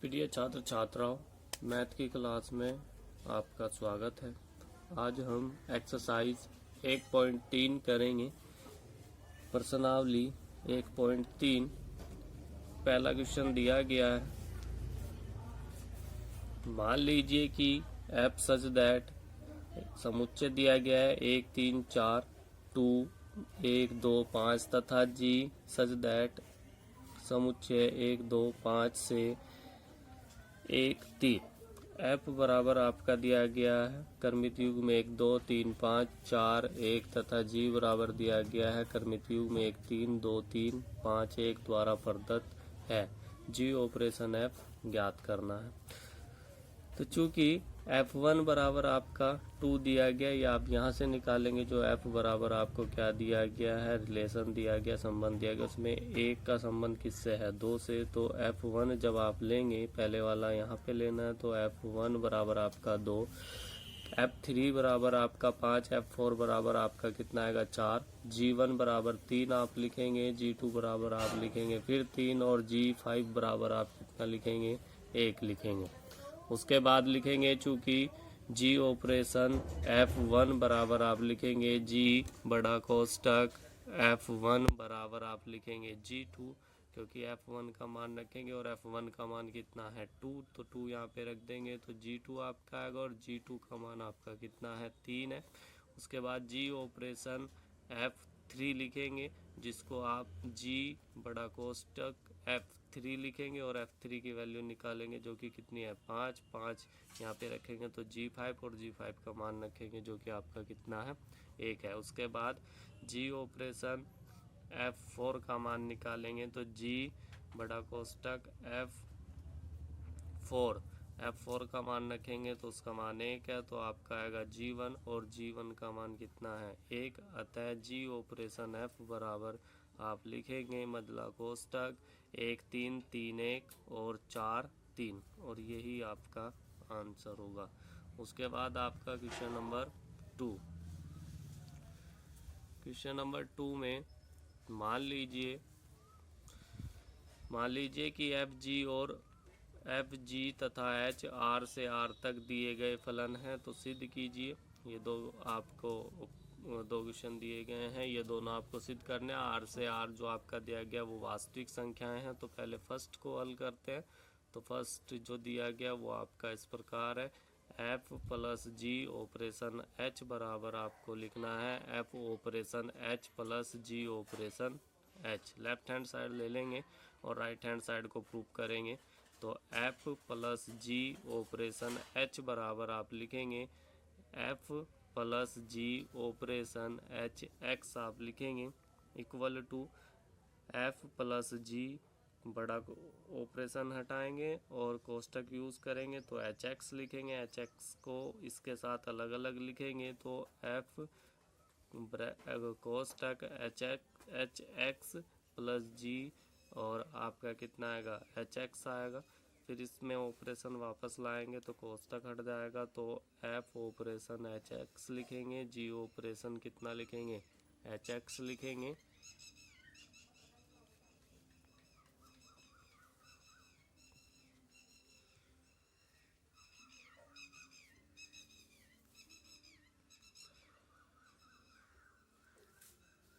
प्रिय छात्र छात्राओं, मैथ की क्लास में आपका स्वागत है। आज हम एक्सरसाइज 1.3 करेंगे। प्रश्नावली 1.3 पहला क्वेश्चन दिया गया है। मान लीजिए कि f सच दैट समुच्चय दिया गया है 1 3 4 2 1 2 5 तथा g सच दैट समुच्चय 1 2 5 से 1 3। f बराबर आपका दिया गया है क्रमित युग में 1 2 3 5 4 1 तथा g बराबर दिया गया है क्रमित युग में 1 3 2 3 5 1 द्वारा प्रदत्त है। g ऑपरेशन f ज्ञात करना है। तो चूंकि f1 बराबर आपका 2 दिया गया, या आप यहाँ से निकालेंगे जो f बराबर आपको क्या दिया गया है, रिलेशन दिया गया, संबंध दिया गया, उसमें एक का संबंध किससे है, 2 से। तो f1 जब आप लेंगे, पहले वाला यहाँ पे लेना है, तो f1 बराबर आपका 2, f3 बराबर आपका 5, f4 बराबर आपका कितना आएगा 4, g1 बराबर 3 आप लिखेंगे, g2 बराबर आप लिखेंगे फिर 3 और g5 बराबर आप कितना लिखेंगे 1 लिखेंगे। उसके बाद लिखेंगे चूंकि g ऑपरेशन f1 बराबर आप लिखेंगे g बड़ा कोष्टक f1 बराबर आप लिखेंगे g2, क्योंकि f1 का मान रखेंगे और f1 का मान कितना है 2, तो 2 यहाँ पे रख देंगे तो g2 आपका आएगा और g2 का मान आपका कितना है 3 है। उसके बाद g ऑपरेशन f3 लिखेंगे, जिसको आप g बड़ा कोष्टक f3 लिखेंगे और f3 की वैल्यू निकालेंगे जो कि कितनी है 5 5 यहाँ पे रखेंगे तो g5 और g5 का मान रखेंगे जो कि आपका कितना है 1 है। उसके बाद g ऑपरेशन f4 का मान निकालेंगे तो g बड़ा कोष्टक f4 का मान रखेंगे तो उसका मान 1 है, तो आपका आएगा g1 और g1 का मान कितना है 1। अतः g ऑपरेशन f बराबर आप लिखेंगे मध्य कोष्टक 1 3 3 1 और 4 3, और यही आपका आंसर होगा। उसके बाद आपका क्वेश्चन नंबर 2। क्वेश्चन नंबर 2 में मान लीजिए कि एफ जी और एफ जी तथा एच आर से आर तक दिए गए फलन हैं, तो सिद्ध कीजिए। ये दो क्वेश्चन दिए गए हैं, ये दोनों आपको सिद्ध करने हैं। आर से आर जो आपका दिया गया वो वास्तविक संख्याएं हैं, तो पहले फर्स्ट को हल करते हैं। तो फर्स्ट जो दिया गया वो आपका इस प्रकार है, f plus g operation h बराबर आपको लिखना है f operation h plus g operation h। Left hand side ले लेंगे और राइट हैंड साइड को प्रूव करेंगे। तो f plus g operation h बराबर आप लिखेंगे f plus g operation h x आप लिखेंगे equal to f plus g बड़ा ऑपरेशन हटाएंगे और कोष्टक यूज करेंगे तो एच एक्स लिखेंगे। एच एक्स को इसके साथ अलग अलग लिखेंगे तो f कोष्टक एच एक्स प्लस जी और आपका कितना आएगा एच एक्स आएगा। फिर इसमें ऑपरेशन वापस लाएंगे तो कोष्टक हट जाएगा, तो f ऑपरेशन एच एक्स लिखेंगे, g ऑपरेशन कितना लिखेंगे एच एक्स लिखेंगे।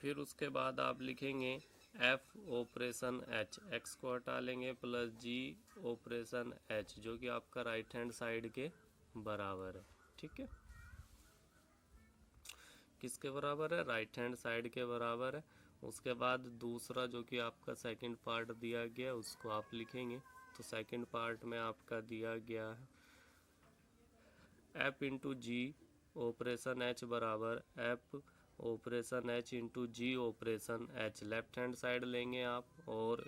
फिर उसके बाद आप लिखेंगे f ऑपरेशन h, x को हटा लेंगे, प्लस g ऑपरेशन h जो कि आपका राइट हैंड साइड के बराबर है। ठीक है, किसके बराबर है, राइट हैंड साइड के बराबर है। उसके बाद दूसरा जो कि आपका सेकंड पार्ट दिया गया उसको आप लिखेंगे। तो सेकंड पार्ट में आपका दिया गया है f into g operation h बराबर f operation h into g operation h। Left hand side लेंगे आप और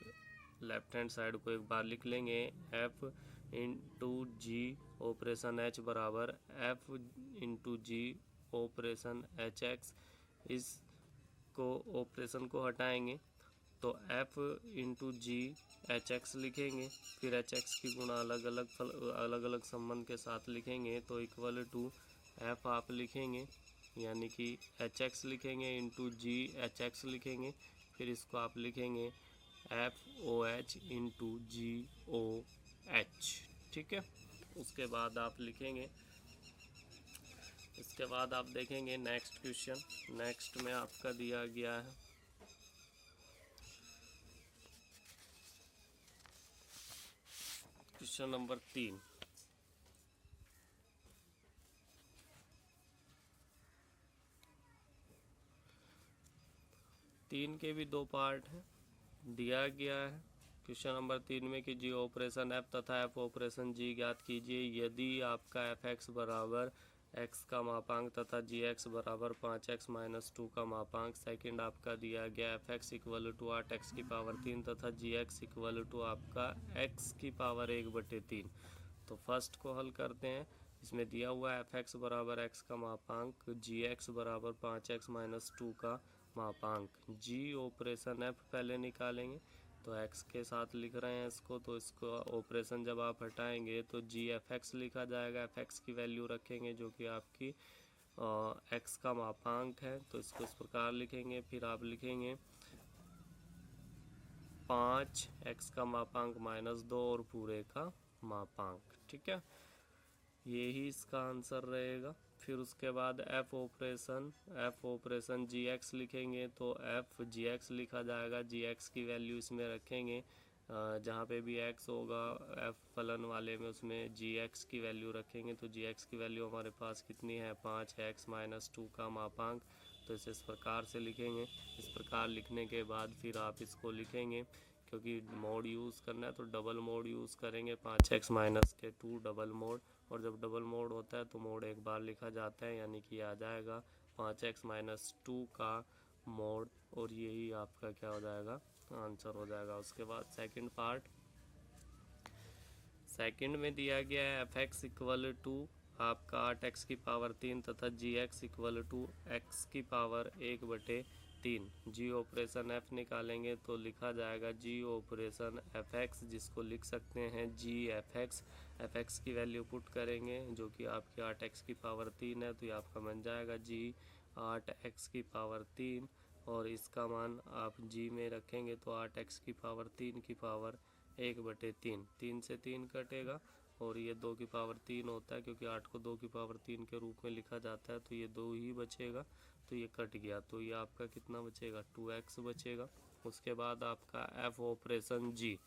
लेफ्ट हैंड साइड को एक बार लिख लेंगे f into g operation h बराबर f into g operation h x. इसको ऑपरेशन को हटाएंगे तो f इंटू जी एच एक्स लिखेंगे, फिर एच एक्स की गुणा अलग अलग संबंध के साथ लिखेंगे तो इक्वल टू f आप लिखेंगे, यानी कि एच एक्स लिखेंगे इंटू जी एच एक्स लिखेंगे, फिर इसको आप लिखेंगे एफ ओ एच इंटू जी ओ एच। ठीक है। उसके बाद आप लिखेंगे, इसके बाद आप देखेंगे नेक्स्ट क्वेश्चन। नेक्स्ट में आपका दिया गया है क्वेश्चन नंबर 3। तीन के भी दो पार्ट हैं। दिया गया है क्वेश्चन नंबर 3 में कि जी ऑपरेशन एफ तथा एफ ऑपरेशन जी ज्ञात कीजिए यदि आपका एफ एक्स बराबर एक्स का मापांक तथा जी एक्स बराबर 5x माइनस 2 का मापांक। सेकंड आपका दिया गया F X equal to 8x की पावर 3 तथा जी एक्स इक्वल टू आपका x की पावर 1/3। तो फर्स्ट को हल करते हैं। इसमें दिया हुआ एफ एक्स बराबर x का मापांक, जी एक्स बराबर 5x माइनस 2 का मापांक। जी ऑपरेशन एफ पहले निकालेंगे, तो x के साथ लिख रहे हैं इसको, तो इसको ऑपरेशन जब आप हटाएंगे तो जी एफ एक्स लिखा जाएगा। एफ एक्स की वैल्यू रखेंगे जो कि आपकी x का मापांक है, तो इसको इस प्रकार लिखेंगे। फिर आप लिखेंगे 5x का मापांक माइनस 2 और पूरे का मापांक। ठीक है, यही इसका आंसर रहेगा। फिर उसके बाद एफ ऑपरेशन जी एक्स लिखेंगे, तो एफ जी एक्स लिखा जाएगा। जी एक्स की वैल्यू इसमें रखेंगे, जहाँ पे भी एक्स होगा एफ फलन वाले में उसमें जी एक्स की वैल्यू रखेंगे। तो जी एक्स की वैल्यू हमारे पास कितनी है, 5x माइनस 2 का मापांक। तो इसे इस प्रकार से लिखेंगे। इस प्रकार लिखने के बाद फिर आप इसको लिखेंगे, क्योंकि मोड यूज़ करना है तो डबल मोड यूज़ करेंगे। 5x माइनस के 2 डबल मोड, और जब डबल मोड होता है तो मोड एक बार लिखा जाता है, यानी कि आ जाएगा 5x माइनस 2 का मोड, और यही आपका क्या हो जाएगा, आंसर हो जाएगा। उसके बाद सेकंड पार्ट, सेकंड में दिया गया है एफ एक्स इक्वल टू आपका 8x की पावर 3 तथा जी एक्स इक्वल टू x की पावर 1/3। जी ऑपरेशन एफ निकालेंगे तो लिखा जाएगा जी ऑपरेशन एफ एक्स, जिसको लिख सकते हैं जी एफ एक्स। एफ एक्स की वैल्यू पुट करेंगे जो कि आपकी 8x की पावर 3 है, तो ये आपका बन जाएगा जी 8x की पावर 3, और इसका मान आप जी में रखेंगे तो 8x की पावर 3 की पावर 1/3। 3 से 3 कटेगा और ये 2 की पावर 3 होता है, क्योंकि 8 को 2 की पावर 3 के रूप में लिखा जाता है, तो ये 2 ही बचेगा, तो ये कट गया। तो ये आपका कितना बचेगा, 2x बचेगा। उसके बाद आपका एफ ऑपरेशन जी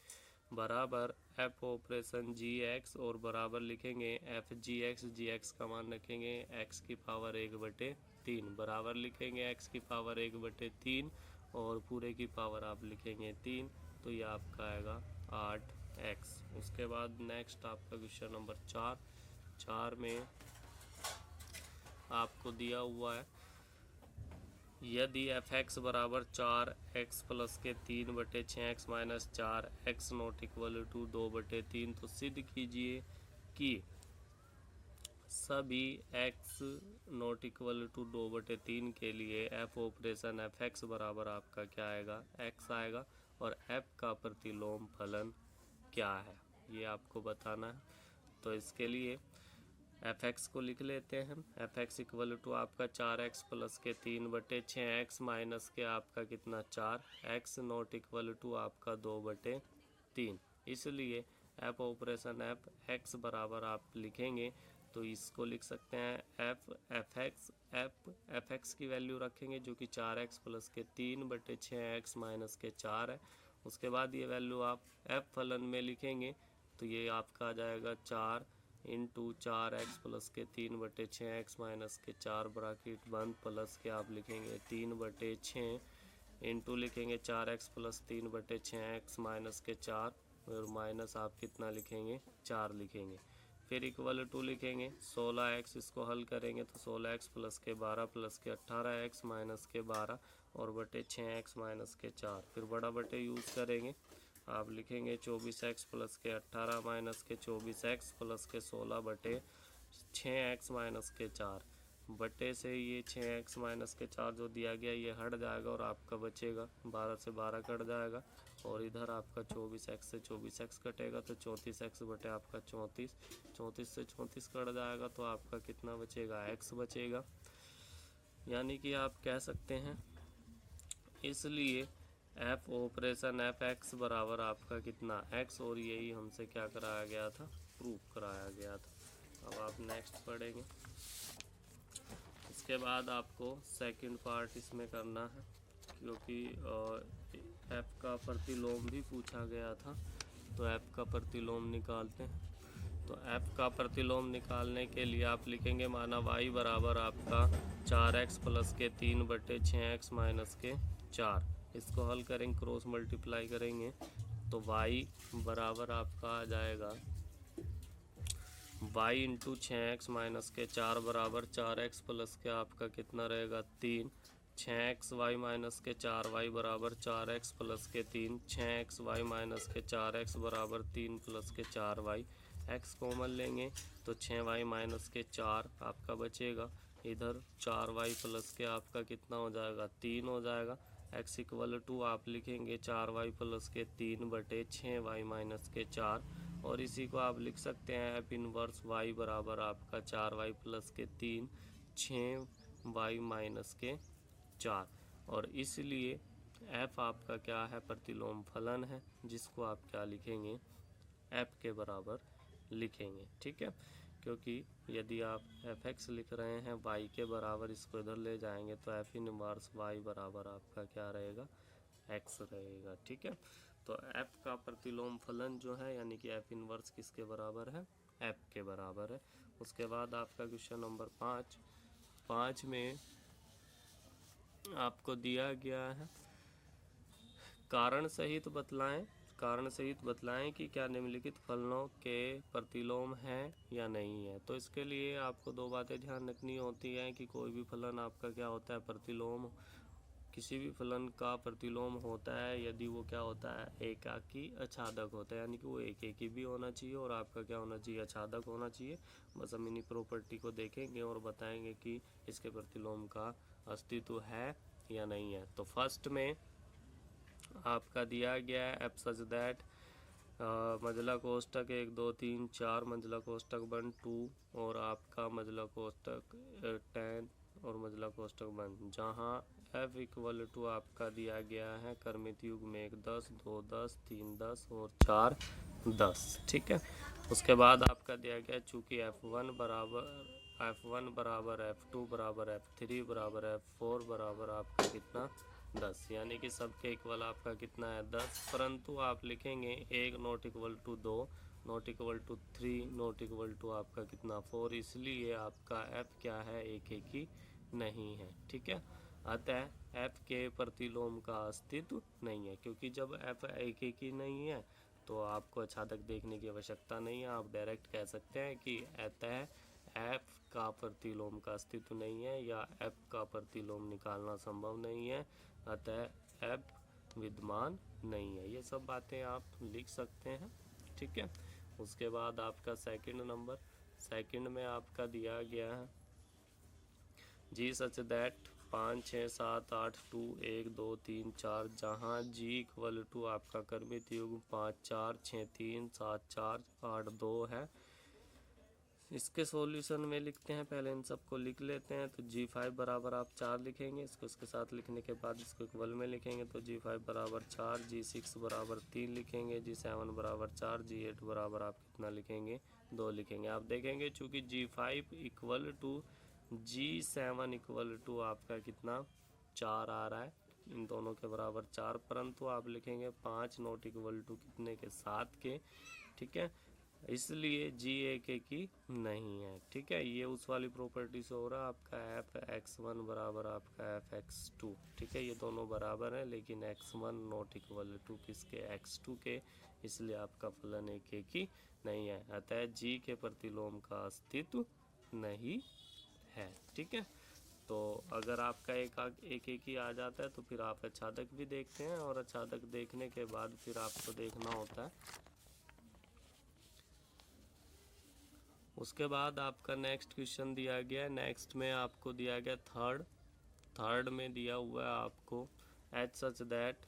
बराबर एफ ऑपरेशन जी एक्स, और बराबर लिखेंगे एफ जी एक्स का मान रखेंगे x की पावर 1/3, बराबर लिखेंगे x की पावर 1/3 और पूरे की पावर आप लिखेंगे 3, तो ये आपका आएगा 8x। उसके बाद नेक्स्ट आपका क्वेश्चन नंबर 4 में आपको दिया हुआ है यदि एफ एक्स बराबर 4x प्लस के 3/6x minus 4x not equal to 2/3, तो सिद्ध कीजिए कि सभी x नॉट इक्वल टू 2/3 के लिए एफ ऑपरेशन एफ एक्स बराबर आपका क्या आएगा, x आएगा, और f का प्रतिलोम फलन क्या है ये आपको बताना है। तो इसके लिए एफ एक्स को लिख लेते हैं। एफ एक्स इक्वल टू आपका 4x प्लस के 3/6x माइनस के आपका कितना 4, x नॉट इक्वल टू आपका 2/3। इसलिए एफ ऑपरेशन एफ बराबर आप लिखेंगे तो इसको लिख सकते हैं एफ एक्स की वैल्यू रखेंगे जो कि 4x प्लस के 3/6x माइनस के 4 है। उसके बाद ये वैल्यू आप एफ फलन में लिखेंगे तो ये आपका आ जाएगा 4 इंटू 4x प्लस के 3/6x माइनस के 4 ब्रैकेट बंद, प्लस के आप लिखेंगे 3/6 इंटू लिखेंगे 4x प्लस 3/6x माइनस के 4, और माइनस आप कितना लिखेंगे 4 लिखेंगे। फिर इक्वल टू लिखेंगे 16x, इसको हल करेंगे तो 16x प्लस के 12 प्लस के 18x माइनस के 12 और बटे 6x माइनस के 4। फिर बड़ा बटे यूज़ करेंगे, आप लिखेंगे 24x प्लस के 18 माइनस के 24x प्लस के 16 बटे 6x माइनस के 4। बटे से ये 6x माइनस के 4 जो दिया गया ये हट जाएगा और आपका बचेगा 12 से 12 कट जाएगा, और इधर आपका 24x से 24x कटेगा तो 34x बटे आपका 34 से 34 कट जाएगा तो आपका कितना बचेगा, x बचेगा। यानी कि आप कह सकते हैं, इसलिए एफ ऑपरेशन एफ एक्स बराबर आपका कितना एक्स, और यही हमसे क्या कराया गया था, प्रूफ कराया गया था। अब आप नेक्स्ट पढ़ेंगे। इसके बाद आपको सेकंड पार्ट इसमें करना है, क्योंकि एफ का प्रतिलोम भी पूछा गया था, तो एफ का प्रतिलोम निकालते हैं। तो एफ का प्रतिलोम निकालने के लिए आप लिखेंगे माना y बराबर आपका 4x प्लस के 3/6x माइनस के 4। इसको हल करेंगे, क्रॉस मल्टीप्लाई करेंगे तो y बराबर आपका आ जाएगा y इंटू 6x माइनस के 4 बराबर 4x प्लस के आपका कितना रहेगा 3, 6x y माइनस के 4y बराबर 4x प्लस के 3, 6x y माइनस के 4x बराबर 3 प्लस के 4y। x कॉमन लेंगे तो 6y माइनस के 4 आपका बचेगा, इधर 4y प्लस के आपका कितना हो जाएगा 3 हो जाएगा। x इक्वल टू आप लिखेंगे 4y प्लस के 3/6y माइनस के 4, और इसी को आप लिख सकते हैं एफ इनवर्स y बराबर आपका 4y प्लस के 3, 6y माइनस के 4, और इसलिए f आपका क्या है, प्रतिलोम फलन है, जिसको आप क्या लिखेंगे, f के बराबर लिखेंगे। ठीक है, क्योंकि यदि आप एफ एक्स लिख रहे हैं y के बराबर, इसको इधर ले जाएंगे तो एफ इनवर्स y बराबर आपका क्या रहेगा, x रहेगा। ठीक है, तो f का प्रतिलोम फलन जो है यानी कि f इनवर्स किसके बराबर है, f के बराबर है। उसके बाद आपका क्वेश्चन नंबर 5 में आपको दिया गया है कारण सहित बतलाएं कि क्या निम्नलिखित फलनों के प्रतिलोम है या नहीं है। तो इसके लिए आपको दो बातें ध्यान रखनी होती हैं कि कोई भी फलन आपका क्या होता है, प्रतिलोम, किसी भी फलन का प्रतिलोम होता है यदि वो क्या होता है, एकाकी अछादक होता है, यानी कि वो एकेकी भी होना चाहिए और आपका क्या होना चाहिए, अछादक होना चाहिए। बस हम इन्हीं प्रॉपर्टी को देखेंगे और बताएंगे कि इसके प्रतिलोम का अस्तित्व है या नहीं है। तो फर्स्ट में आपका दिया गया है एफ सच दैट मजला कोष्टक 1 2 3 4 मजला कोष्टक 1 2 और आपका मजला कोष्टक 10 और मजला कोष्टक 1, जहाँ f इक्वल टू आपका दिया गया है क्रमित युग में 1 10 2 10 3 10 और 4 10। ठीक है, उसके बाद आपका दिया गया चूँकि f1 बराबर f2 बराबर f3 बराबर f4 बराबर आपका कितना 10, यानी कि सबके इक्वल आपका कितना है 10, परंतु आप लिखेंगे 1 not equal to 2 not equal to 3 not equal to आपका कितना 4, इसलिए आपका f क्या है, एकेकी नहीं है। ठीक है, अतः f के प्रतिलोम का अस्तित्व नहीं है, क्योंकि जब f एकेकी नहीं है तो आपको अछादक देखने की आवश्यकता नहीं है, आप डायरेक्ट कह सकते हैं कि अतः f का प्रतिलोम का अस्तित्व नहीं है या f का प्रतिलोम निकालना संभव नहीं है, अतः f विद्यमान नहीं है। ये सब बातें आप लिख सकते हैं। ठीक है, उसके बाद आपका सेकंड में आपका दिया गया है जी सच दैट 5 6 7 8 2 1 2 3 4, जहाँ g इक्वल टू आपका क्रमित युग 5 4 6 3 7 4 8 2 है। इसके सॉल्यूशन में लिखते हैं, पहले इन सबको लिख लेते हैं। तो g5 बराबर आप 4 लिखेंगे, इसको इसके साथ लिखने के बाद इसको इक्वल में लिखेंगे तो g5 बराबर 4, g6 बराबर 3 लिखेंगे, g7 बराबर 4, g8 बराबर आप कितना लिखेंगे 2 लिखेंगे। आप देखेंगे चूँकि g5 equal to g7 equal to आपका कितना 4 आ रहा है, इन दोनों के बराबर 4, परंतु आप लिखेंगे 5 नॉट इक्वल टू कितने के 7 के। ठीक है, इसलिए जी एकेकी नहीं है। ठीक है, ये उस वाली प्रॉपर्टी से हो रहा है आपका एफ x1 बराबर आपका एफ x2। ठीक है, ये दोनों बराबर है लेकिन x1 नॉट इक्वल टू किसके, x2 के, इसलिए आपका फलन एकेकी नहीं है, अतः जी के प्रतिलोम का अस्तित्व नहीं है। ठीक है, तो अगर आपका एक ही आ जाता है तो फिर आप अछादक भी देखते हैं, और अछादक देखने के बाद फिर आपको देखना होता है। उसके बाद आपका नेक्स्ट क्वेश्चन दिया गया है, नेक्स्ट में आपको दिया गया थर्ड में दिया हुआ है आपको एच सच दैट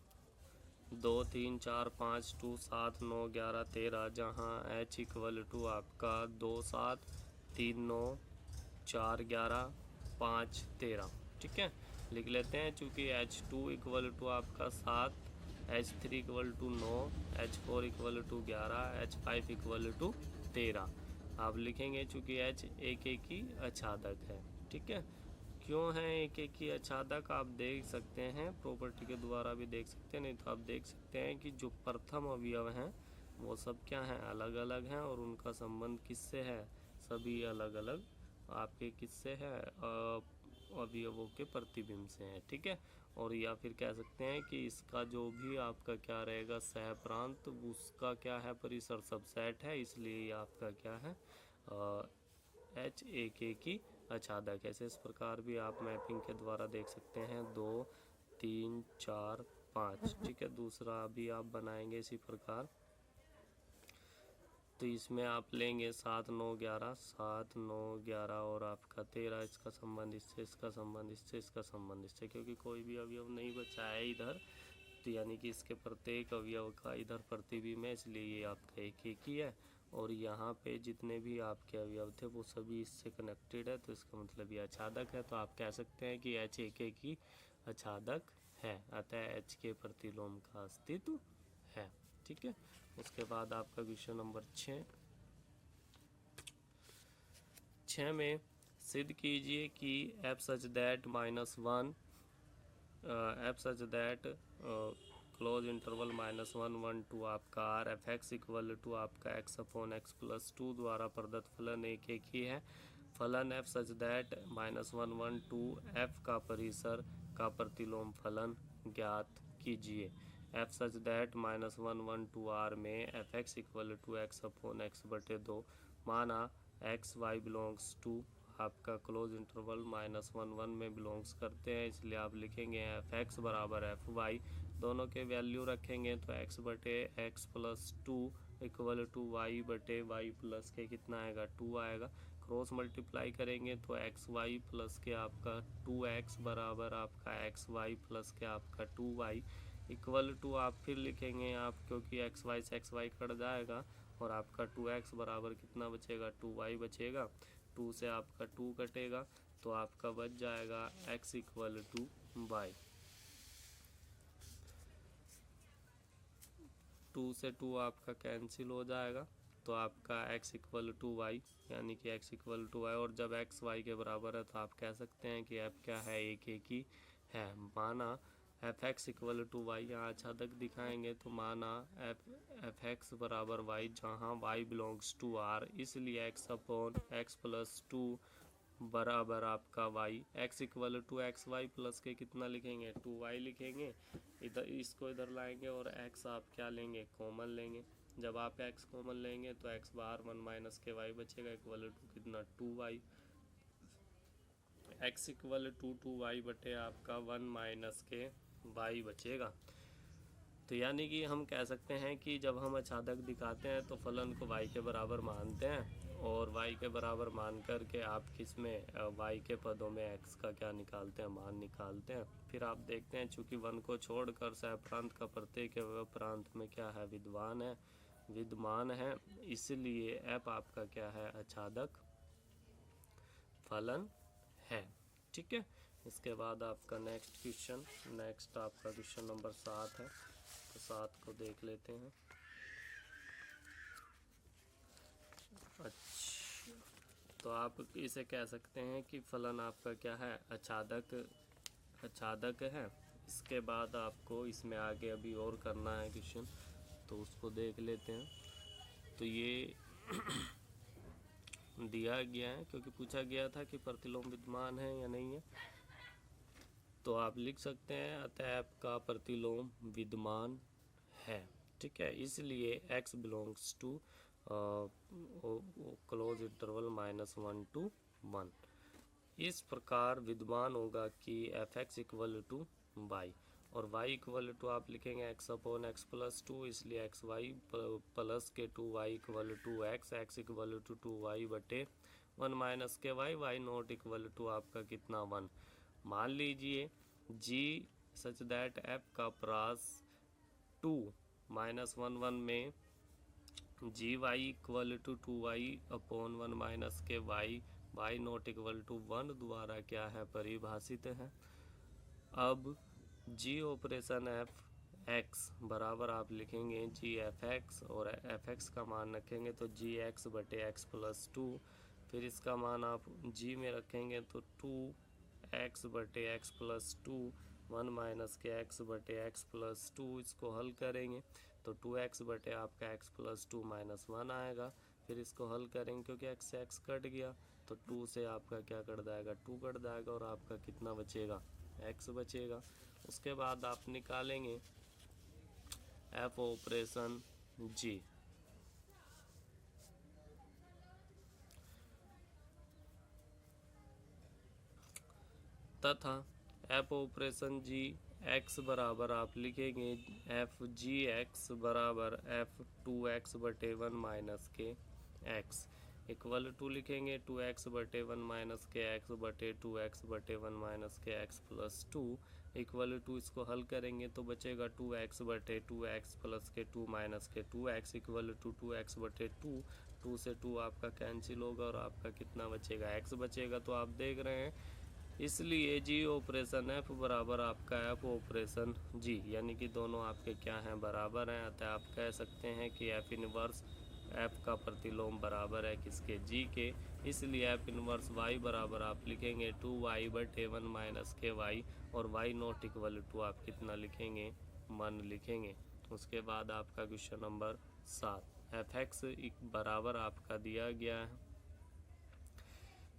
2 3 4 5 2 7 9 11 13, जहाँ एच इक्वल टू आपका 2 7 3 9 4 11 5 13। ठीक है, लिख लेते हैं चूँकि H2 इक्वल टू आपका 7 H3 equal to 9, H4 equal to 11, H5 equal to 13 आप लिखेंगे, चूँकि H एक ही आच्छादक है। ठीक है, क्यों है एक ही आच्छादक आप देख सकते हैं, प्रॉपर्टी के द्वारा भी देख सकते हैं, नहीं तो आप देख सकते हैं कि जो प्रथम अवयव हैं वो सब क्या हैं, अलग अलग हैं, और उनका संबंध किससे है, सभी अलग अलग आपके किससे है, अवयवों के प्रतिबिंब से है। ठीक है, और या फिर कह सकते हैं कि इसका जो भी आपका क्या रहेगा सह प्रांत, उसका क्या है, परिसर सबसेट है, इसलिए ये आपका क्या है, H एक ही आच्छादक है। इस प्रकार भी आप मैपिंग के द्वारा देख सकते हैं, 2 3 4 5। ठीक है, दूसरा भी आप बनाएंगे इसी प्रकार, तो इसमें आप लेंगे 7 9 11, 7 9 11 और आपका 13, इसका संबंध इससे, इसका संबंध इससे, इसका संबंध इससे, क्योंकि कोई भी अवयव नहीं बचा है इधर, तो यानी कि इसके प्रत्येक अवयव का इधर प्रतिबिंब है, इसलिए ये आपका एक ही है, और यहाँ पे जितने भी आपके अवयव थे वो सभी इससे कनेक्टेड है, तो इसका मतलब ये आच्छादक है। तो आप कह सकते हैं कि H एक ही आच्छादक है, अतः H के प्रतिलोम का अस्तित्व है। ठीक है, उसके बाद आपका क्वेश्चन नंबर 6 में सिद्ध कीजिए कि f such that -1 f such that close interval -1 1 2 आपका r F X equal to आपका x/x+2 द्वारा प्रदत्त फलन एक ही है। फलन f सच दैट -1 1 2 f का परिसर का प्रतिलोम फलन ज्ञात कीजिए। f सच दैट -1 1 2 r में F X equal to x/x/2 माना x y बिलोंग्स टू आपका क्लोज इंटरवल -1 1 में बिलोंग्स करते हैं, इसलिए आप लिखेंगे एफ एक्स बराबर एफ वाई, दोनों के वैल्यू रखेंगे तो x/x+2 equal to y/y plus के कितना आएगा, 2 आएगा। क्रॉस मल्टीप्लाई करेंगे तो एक्स वाई प्लस के आपका 2x बराबर आपका एक्स वाई प्लस के आपका 2y इक्वल टू आप फिर लिखेंगे आप, क्योंकि एक्स वाई से एक्स वाई कट जाएगा और आपका 2x बराबर कितना बचेगा, 2y बचेगा, 2 से आपका 2 कटेगा तो आपका बच जाएगा x इक्वल टू y। 2 से 2 आपका कैंसिल हो जाएगा तो आपका x इक्वल टू वाई, यानी कि x इक्वल टू वाई, और जब x y के बराबर है तो आप कह सकते हैं कि f क्या है, एक ही है। माना F X equal to Y, यहाँ आच्छादक दिखाएंगे तो माना एफ एक्स बराबर वाई, जहाँ वाई बिलोंग्स टू आर, इसलिए x/x+2 बराबर आपका वाई, x equal to X Y plus के कितना लिखेंगे, 2y लिखेंगे, इधर इसको इधर लाएंगे और x आप क्या लेंगे, कॉमन लेंगे। जब आप x कॉमन लेंगे तो x बार 1 माइनस के y बचेगा इक्वल टू कितना, 2y, x equal to 2y बटे आपका 1 माइनस के y बचेगा। तो यानी कि हम कह सकते हैं कि जब हम आच्छादक दिखाते हैं तो फलन को y के बराबर मानते हैं, और y के बराबर मान कर के आप किस में y के पदों में x का क्या निकालते हैं, मान निकालते हैं। फिर आप देखते हैं चूंकि 1 को छोड़कर सह प्रांत का प्रत्येक अवयव प्रांत में क्या है, विद्यमान है, इसलिए f आपका क्या है, आच्छादक फलन है। ठीक है, इसके बाद आपका नेक्स्ट आपका क्वेश्चन नंबर 7 है, तो 7 को देख लेते हैं। अच्छा, तो आप इसे कह सकते हैं कि फलन आपका क्या है, आच्छादक है। इसके बाद आपको इसमें आगे अभी और करना है क्वेश्चन, तो उसको देख लेते हैं। तो ये दिया गया है क्योंकि पूछा गया था कि प्रतिलोम विद्यमान है या नहीं है, तो आप लिख सकते हैं अतः का प्रतिलोम विद्यमान है। ठीक है, इसलिए x बिलोंग्स टू क्लोज इंटरवल -1 to 1। इस प्रकार विद्यमान होगा कि F X equal to Y, और y इक्वल टू आप लिखेंगे x/x+2, इसलिए एक्स वाई प्लस के 2y equal to x equal to 2y बटे 1 माइनस के y नॉट इक्वल टू आपका कितना 1। मान लीजिए g सच दैट f का प्रास 2 -1 1 में g y equal to 2y/1 minus के y नॉट इक्वल टू 1 द्वारा क्या है, परिभाषित है। अब g ऑपरेशन एक्स बराबर आप लिखेंगे जी एफ एक्स, और एफ एक्स का मान रखेंगे तो जी एक्स बटे एक्स प्लस टू। फिर इसका मान आप जी में रखेंगे तो टू एक्स बटे x plus to, one minus के एक्स बटे एक्स प्लस टू। इसको हल करेंगे तो टू एक्स बटे आपका x plus to minus one आएगा। फिर इसको हल करेंगे क्योंकि एक्स से एक्स कट गया तो टू से आपका क्या कट जाएगा, टू कट जाएगा, और आपका कितना बचेगा, एक्स बचेगा। उसके बाद आप निकालेंगे एफ ऑपरेशन जी, तथा एफ ऑपरेशन जी एक्स बराबर आप लिखेंगे एफ जी एक्स बराबर एफ टू एक्स बटे वन माइनस के एक्स इक्वल टू लिखेंगे टू एक्स बटे वन माइनस के एक्स बटे टू एक्स बटे वन माइनस के X plus two equal to. इसको हल करेंगे तो बचेगा टू एक्स बटे टू एक्स प्लस के टू माइनस के two X equal to two X बटे टू। टू से टू आपका कैंसिल होगा और आपका कितना बचेगा, एक्स बचेगा। तो आप देख रहे हैं, इसलिए जी ऑपरेशन एफ बराबर आपका एफ ऑपरेशन जी, यानी कि दोनों आपके क्या हैं, बराबर हैं। अतः आप कह सकते हैं कि एफ इनवर्स एफ का प्रतिलोम बराबर है किसके, जी के। इसलिए एफ इनवर्स वाई बराबर आप लिखेंगे टू वाई बटे वन माइनस के वाई, और वाई नॉट इक्वल टू आप कितना लिखेंगे, वन लिखेंगे। उसके बाद आपका क्वेश्चन नंबर 7, एफ एक्स बराबर आपका दिया गया है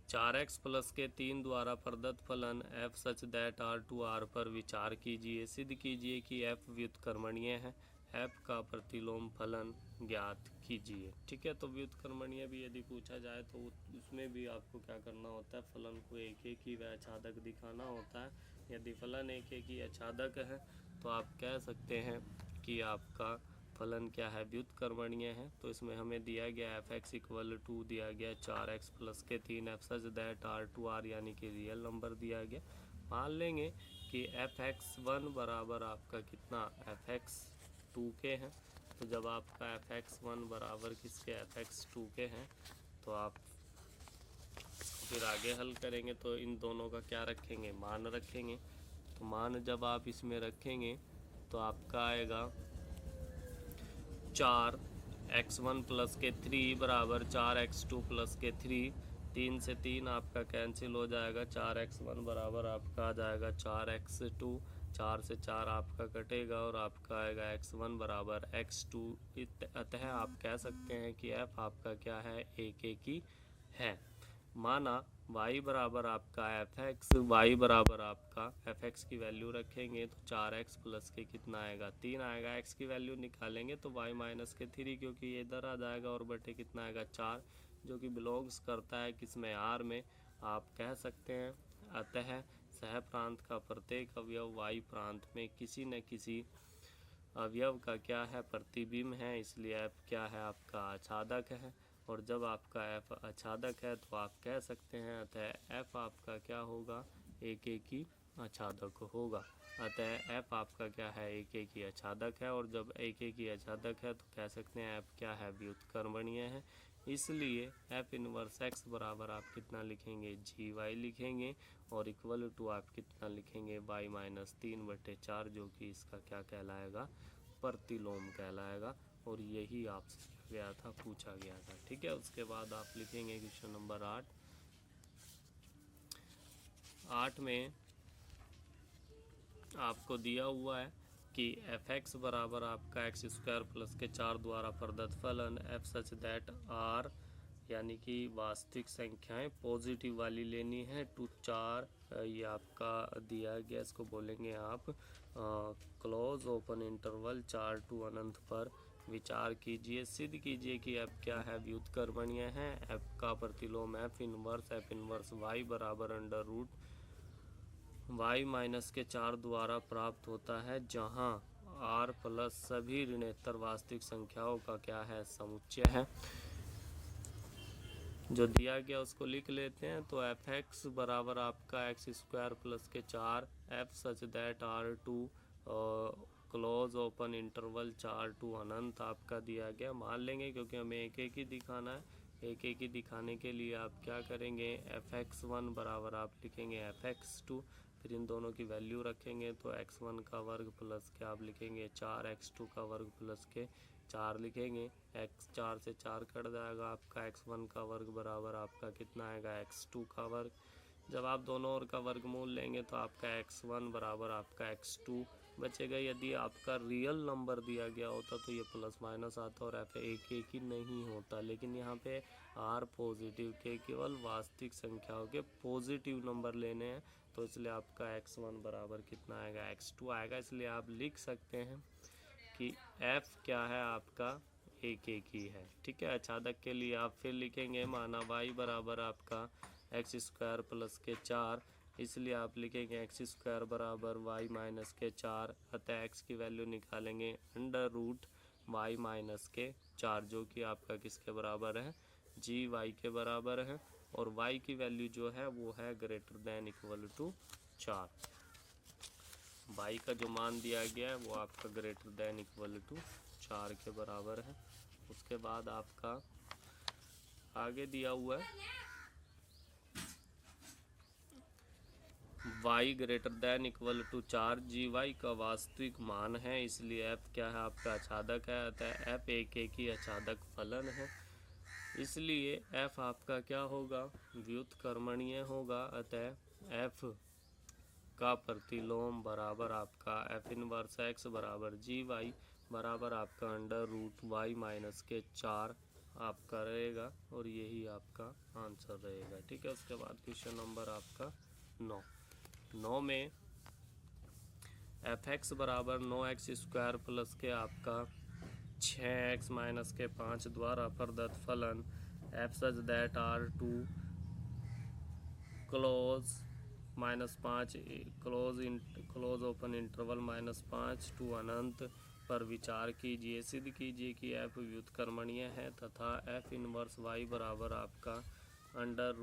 4x प्लस के 3 द्वारा प्रदत्त फलन f such that R to R पर विचार कीजिए। सिद्ध कीजिए कि f व्युत्क्रमणीय है, f का प्रतिलोम फलन ज्ञात कीजिए। ठीक है, तो व्युत्क्रमणीय भी यदि पूछा जाए तो उसमें भी आपको क्या करना होता है, फलन को एक एक ही व आच्छादक दिखाना होता है। यदि फलन एक एक ही आच्छादक है तो आप कह सकते हैं कि आपका फलन क्या है, व्युत्क्रमणीय है। तो इसमें हमें दिया गया एफ एक्स इक्वल टू दिया गया 4x प्लस के 3f such that R to R, यानी कि रियल नंबर दिया गया। मान लेंगे कि एफ एक्स वन बराबर आपका कितना, एफ एक्स टू के हैं। तो जब आपका एफ एक्स वन बराबर किसके, एफ एक्स टू के हैं, तो आप फिर आगे हल करेंगे तो इन दोनों का क्या रखेंगे, मान रखेंगे। तो मान जब आप इसमें रखेंगे तो आपका आएगा 4x1 प्लस के 3 बराबर 4x2 प्लस के 3। 3 से 3 आपका कैंसिल हो जाएगा, 4x1 बराबर आपका आ जाएगा 4x2, 4 से 4 आपका कटेगा और आपका आएगा x1 बराबर x2। अतः आप कह सकते हैं कि f आपका क्या है, एक एक ही है। माना y बराबर आपका एफ एक्स, वाई बराबर आपका एफ एक्स की वैल्यू रखेंगे तो 4x प्लस के कितना आएगा, 3 आएगा। x की वैल्यू निकालेंगे तो y माइनस के 3, क्योंकि ये इधर आ जाएगा, और बटे कितना आएगा 4, जो कि बिलोंग्स करता है किसमें, r में। आप कह सकते हैं अतः सह प्रांत का प्रत्येक अवयव y प्रांत में किसी न किसी अवयव का क्या है, प्रतिबिंब है। इसलिए f क्या है आपका, आच्छादक है। और जब आपका f आच्छादक है तो आप कह सकते हैं अतः f आपका क्या होगा, एक एक ही आच्छादक होगा। अतः f आपका क्या है, एक एक ही आच्छादक है। और जब एक एक ही आच्छादक है तो कह सकते हैं f क्या है, व्युत्क्रमणीय है। इसलिए f इनवर्स x बराबर आप कितना लिखेंगे, जी वाई लिखेंगे, और इक्वल टू आप कितना लिखेंगे, y माइनस 3/4, जो कि इसका क्या कहलाएगा, प्रतिलोम कहलाएगा। और यही आपसे गया था, पूछा गया था। ठीक है, उसके बाद आप लिखेंगे क्वेश्चन नंबर 8 में आपको दिया हुआ है कि एफ एक्स बराबर आपका एक्स स्क्वायर प्लस के 4 द्वारा प्रदत्त फलन एफ सच दैट आर, यानी कि वास्तविक संख्याएं पॉजिटिव वाली लेनी है, टू 4, ये आपका दिया गया, इसको बोलेंगे आप क्लोज ओपन इंटरवल 4 टू अनंत पर विचार कीजिए। सिद्ध कीजिए कि एफ क्या है, व्युत्क्रमणीय है। एफ का प्रतिलोम एफ इनवर्स वाई बराबर अंडर रूट y माइनस के 4 द्वारा प्राप्त होता है, जहां r प्लस सभी ऋणोत्तर वास्तविक संख्याओं का क्या है, समुच्चय है। जो दिया गया उसको लिख लेते हैं। तो एफ एक्स बराबर आपका एक्स स्क्वायर प्लस के 4 f such that R to close open interval 4 to अनंत आपका दिया गया। मान लेंगे क्योंकि हमें एक एक ही दिखाना है, एक एक ही दिखाने के लिए आप क्या करेंगे, एफ एक्स वन बराबर आप लिखेंगे एफ एक्स टू, फिर इन दोनों की वैल्यू रखेंगे तो x1 का वर्ग प्लस के आप लिखेंगे 4x2 का वर्ग प्लस के 4 लिखेंगे। x4 से 4 कट जाएगा, आपका x1 का वर्ग बराबर आपका कितना आएगा x2 का वर्ग। जब आप दोनों ओर का वर्गमूल लेंगे तो आपका x1 बराबर आपका x2 बचेगा। यदि आपका रियल नंबर दिया गया होता तो ये प्लस माइनस आता और f एक ही नहीं होता, लेकिन यहाँ पे r पॉजिटिव के केवल वास्तविक संख्याओं के पॉजिटिव नंबर लेने हैं, तो इसलिए आपका x1 बराबर कितना आएगा x2 आएगा। इसलिए आप लिख सकते हैं कि f क्या है आपका एक ही है। ठीक है, अचादक के लिए आप फिर लिखेंगे माना y बराबर आपका एक्स स्क्वायर प्लस के 4, इसलिए आप लिखेंगे एक्स स्क्वायर बराबर वाई माइनस के 4, अतः एक्स की वैल्यू निकालेंगे अंडर रूट वाई माइनस के 4, जो कि आपका किसके बराबर है जी वाई के बराबर है। और वाई की वैल्यू जो है वो है greater than equal to 4। Y का जो मान दिया गया है वो आपका ग्रेटर देन इक्वल टू 4 के बराबर है। उसके बाद आपका आगे दिया हुआ है y greater than equal to 4 जी वाई का वास्तविक मान है, इसलिए f क्या है आपका अचादक है, अतः f एक ही अचादक फलन है, इसलिए f आपका क्या होगा व्युत्क्रमणीय होगा। अतः f का प्रतिलोम बराबर आपका f इनवर्स x बराबर जी वाई बराबर आपका अंडर रूट वाई माइनस के 4 आपका रहेगा, और यही आपका आंसर रहेगा। ठीक है, उसके बाद क्वेश्चन नंबर आपका 9 में f(x) बराबर 9x स्क्वायर प्लस के आपका 6x माइनस के 5 द्वारा प्रदत्त फलन f such that R to close -5 close open interval -5 to अनंत पर विचार कीजिए। सिद्ध कीजिए कि f व्युत्क्रमणीय है तथा f इनवर्स y बराबर आपका अंडर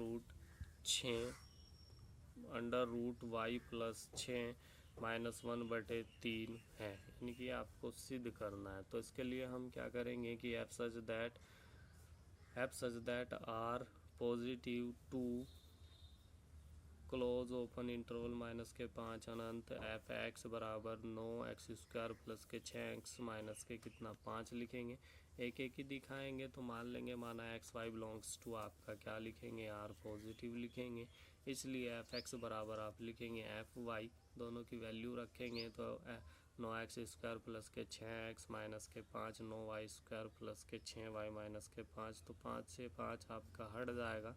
रूट वाई प्लस 6 -1/3 है, यानी कि आपको सिद्ध करना है। तो इसके लिए हम क्या करेंगे कि f such that R positive to close open interval minus के 5 अनंत एफ एक्स बराबर 9x स्क्वायर प्लस के 6x माइनस के कितना 5 लिखेंगे। एक ही दिखाएंगे तो मान लेंगे माना एक्स वाई बिलोंग्स टू आपका क्या लिखेंगे आर पॉजिटिव लिखेंगे, इसलिए एफ एक्स बराबर आप लिखेंगे एफ वाई, दोनों की वैल्यू रखेंगे तो 9x स्क्वायर प्लस के 6x माइनस के 5 9y स्क्वायर प्लस के 6y माइनस के 5, तो 5 से 5 आपका हट जाएगा,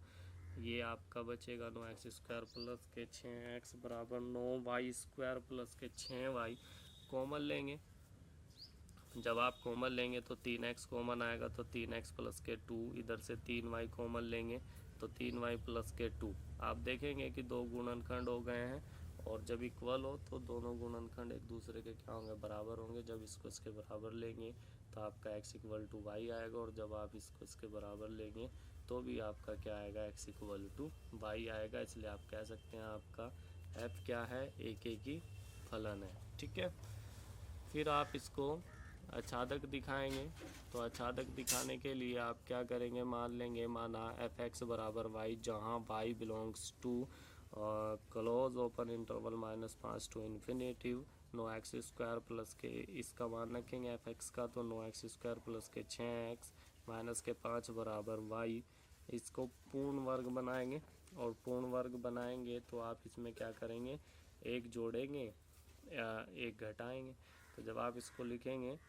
ये आपका बचेगा 9x स्क्वायर प्लस के 6x बराबर 9y स्क्वायर प्लस के 6y। कॉमन लेंगे, जब आप कॉमन लेंगे तो 3x कॉमन आएगा तो 3x प्लस के 2, इधर से 3y कॉमन लेंगे तो 3y प्लस के 2। आप देखेंगे कि दो गुणनखंड हो गए हैं, और जब इक्वल हो तो दोनों गुणनखंड एक दूसरे के क्या होंगे बराबर होंगे। जब इसको इसके बराबर लेंगे तो आपका x इक्वल टू वाई आएगा, और जब आप इसको इसके बराबर लेंगे तो भी आपका क्या आएगा x इक्वल टू वाई आएगा। इसलिए आप कह सकते हैं आपका f क्या है एक ही फलन है। ठीक है, फिर आप इसको अचादक दिखाएंगे, तो अचादक दिखाने के लिए आप क्या करेंगे मान लेंगे माना एफ एक्स बराबर वाई, जहाँ Y belongs to close open interval -5 to infinity 9x square plus के, इसका मान रखेंगे एफ एक्स का तो 9x स्क्वायर प्लस के 6x माइनस के 5 बराबर वाई। इसको पूर्ण वर्ग बनाएंगे, और पूर्ण वर्ग बनाएंगे तो आप इसमें क्या करेंगे एक जोड़ेंगे एक घटाएंगे। तो जब आप इसको लिखेंगे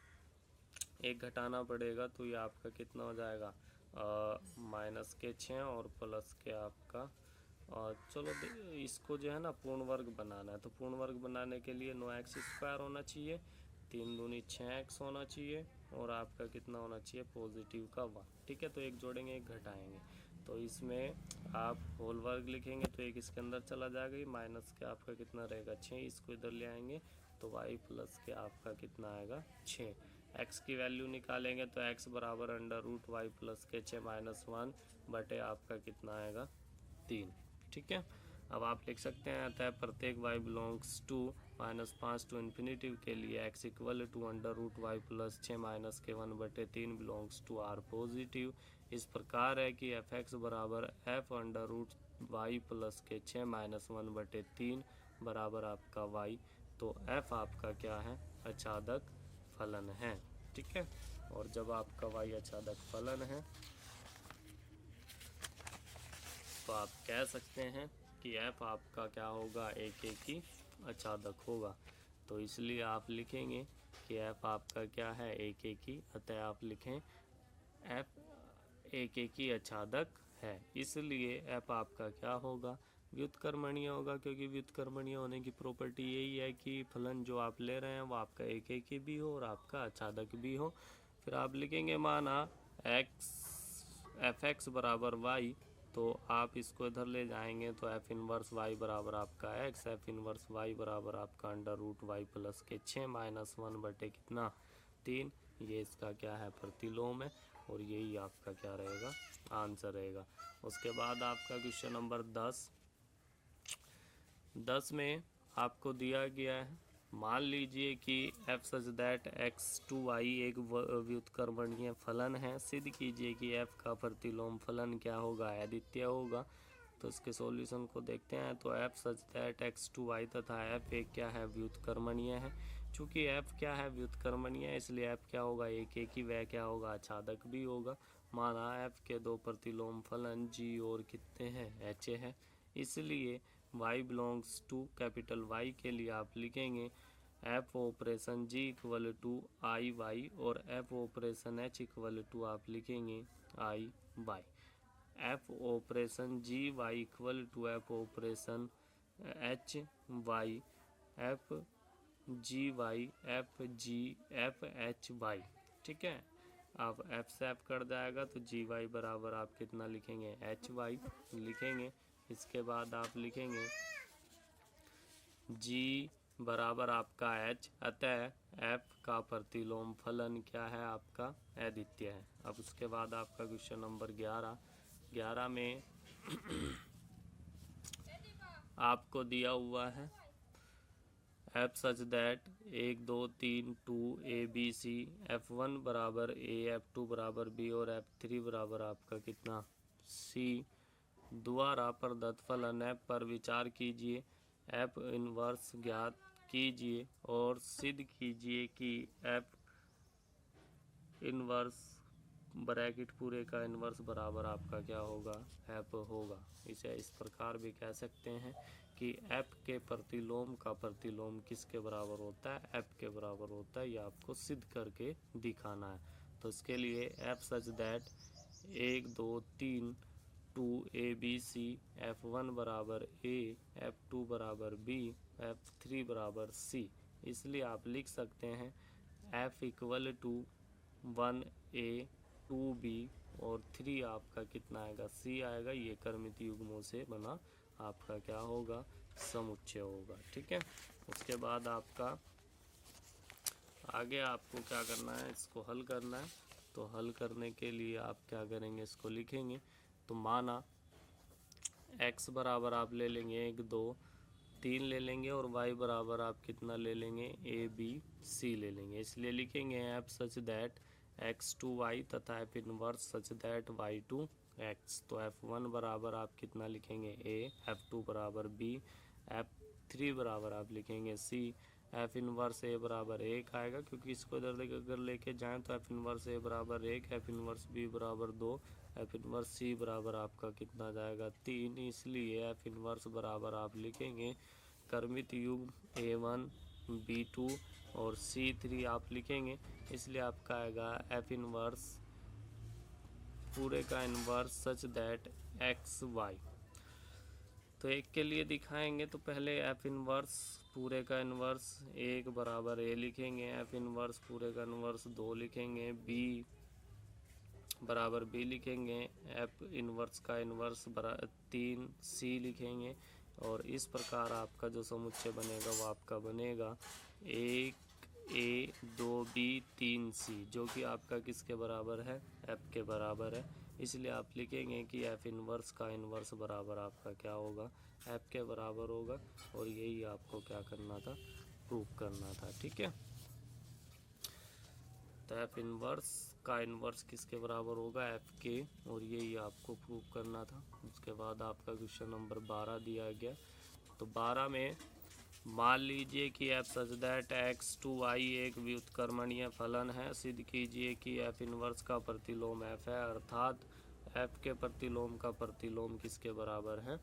एक घटाना पड़ेगा तो ये आपका कितना हो जाएगा माइनस के 6 और प्लस के आपका चलो इसको जो है ना पूर्ण वर्ग बनाना है, तो पूर्ण वर्ग बनाने के लिए 9x स्क्वायर होना चाहिए, 3 दूनी 6x होना चाहिए, और आपका कितना होना चाहिए पॉजिटिव का 1। ठीक है, तो एक जोड़ेंगे एक घटाएंगे, तो इसमें आप होल वर्ग लिखेंगे तो एक इसके अंदर चला जाएगा, माइनस के आपका कितना रहेगा 6, इसको इधर ले आएंगे तो y प्लस के आपका कितना आएगा 6। x की वैल्यू निकालेंगे तो x बराबर अंडर रूट वाई प्लस के 6 -1 बटे आपका कितना आएगा 3। ठीक है, अब आप लिख सकते हैं अतः प्रत्येक y belongs to -5 to infinity के लिए x equal to under root Y plus 6 minus के 1/3 बिलोंग्स टू आर पॉजिटिव। इस प्रकार है कि एफ एक्स बराबर F under root Y plus के 6 -1/3 बराबर आपका y, तो f आपका क्या है, अचादक फलन है। ठीक है, और जब आपका y अचादक फलन है तो आप कह सकते हैं कि f आपका क्या होगा, एक ही अचादक होगा। तो इसलिए आप लिखेंगे कि f आपका क्या है, एक ही, अतः आप लिखें f एक ही अचादक है। इसलिए f आपका क्या होगा, व्युत्क्रमणीय होगा, क्योंकि व्युत्क्रमणीय होने की प्रॉपर्टी यही है कि फलन जो आप ले रहे हैं वो आपका एक ही भी हो और आपका अचादक भी हो। फिर आप लिखेंगे माना एफ एक्स बराबर वाई, तो आप इसको इधर ले जाएंगे तो एफ इनवर्स वाई बराबर आपका एक्स, एफ इनवर्स वाई बराबर आपका अंडर रूट वाई प्लस के 6 माइनस 1 बटे कितना 3। ये इसका क्या है, प्रतिलोम है, और यही आपका क्या रहेगा, आंसर रहेगा। उसके बाद आपका क्वेश्चन नंबर 10 में आपको दिया गया है, मान लीजिए कि f सच दैट x2y एक व्युत्क्रमणीय फलन है, सिद्ध कीजिए कि f का प्रतिलोम फलन क्या होगा, अद्वितीय होगा। तो इसके सॉल्यूशन को देखते हैं। तो f सच दैट x2y तथा f एक क्या है, व्युत्क्रमणीय है। चूंकि f क्या है, व्युत्क्रमणीय है, इसलिए f क्या होगा, एक ही, वह क्या होगा, अचादक भी होगा। माना f के दो प्रतिलोम फलन g और कितने हैं, h है। इसलिए y belongs to capital Y के लिए आप लिखेंगे f operation g equal to I Y, और f operation h equal to आप लिखेंगे I Y. f operation g y equal to f operation h y, f g y f g f h y। ठीक है, अब f से f cut जाएगा तो g y बराबर आप कितना लिखेंगे, h y लिखेंगे। इसके बाद आप लिखेंगे g बराबर आपका h, अतः f का प्रतिलोम फलन क्या है, आपका अद्वितीय है। अब उसके बाद आपका क्वेश्चन नंबर 11 में आपको दिया हुआ है f such that 1 2 3 2 a b c, f1 बराबर a, f2 बराबर b और f3 बराबर आपका कितना c द्वारा प्रदत्त फलन f पर विचार कीजिए, f इनवर्स ज्ञात कीजिए और सिद्ध कीजिए कि f इनवर्स ब्रैकेट पूरे का इनवर्स बराबर आपका क्या होगा, f होगा। इसे इस प्रकार भी कह सकते हैं कि f के प्रतिलोम का प्रतिलोम किसके बराबर होता है, f के बराबर होता है। ये आपको सिद्ध करके दिखाना है। तो इसके लिए f such that 1 2 3 2 a b c, f1 बराबर a, f2 बराबर b, f3 बराबर c। इसलिए आप लिख सकते हैं f equal to 1a 2b और 3 आपका कितना आएगा, c आएगा। ये क्रमित युग्मों से बना आपका क्या होगा, समुच्चय होगा। ठीक है, उसके बाद आपका आगे आपको क्या करना है, इसको हल करना है। तो हल करने के लिए आप क्या करेंगे, इसको लिखेंगे। तो माना x बराबर आप ले लेंगे 1 2 3 ले लेंगे और y बराबर आप कितना ले लेंगे, a b c ले लेंगे। इसलिए लिखेंगे f सच दैट x2y तथा f inverse such that y2 x। तो f1 बराबर आप कितना लिखेंगे a, f2 बराबर b, f3 बराबर आप लिखेंगे c, f इनवर्स a बराबर 1 आएगा, क्योंकि इसको इधर अगर लेके जाएं तो f इनवर्स a बराबर 1, f इनवर्स b बराबर 2, f इनवर्स c बराबर आपका कितना जाएगा 3। इसलिए f इनवर्स बराबर आप लिखेंगे क्रमित युग्म a1 b2 और c3 आप लिखेंगे। इसलिए आपका आएगा f इनवर्स पूरे का inverse such that X Y. तो एक के लिए दिखाएंगे तो पहले एफ इनवर्स पूरे का इनवर्स 1 बराबर ए लिखेंगे, एफ इनवर्स पूरे का इनवर्स 2 लिखेंगे, बी बराबर बी लिखेंगे, एफ इनवर्स का इनवर्स 3 सी लिखेंगे। और इस प्रकार आपका जो समुच्चय बनेगा वो आपका बनेगा 1 ए 2 बी 3 सी, जो कि आपका किसके बराबर है, एफ के बराबर है। इसलिए आप लिखेंगे कि एफ इनवर्स का इनवर्स बराबर आपका क्या होगा, एफ के बराबर होगा। और यही आपको क्या करना था, प्रूव करना था। ठीक है, तो एफ इनवर्स का इनवर्स किसके बराबर होगा, एफ के, और यही आपको प्रूव करना था। उसके बाद आपका क्वेश्चन नंबर 12 दिया गया। तो 12 में मान लीजिए कि f such that X to Y एक व्युत्क्रमणीय फलन है। सिद्ध कीजिए कि f इनवर्स का प्रतिलोम f है, अर्थात f के प्रतिलोम का प्रतिलोम किसके बराबर है?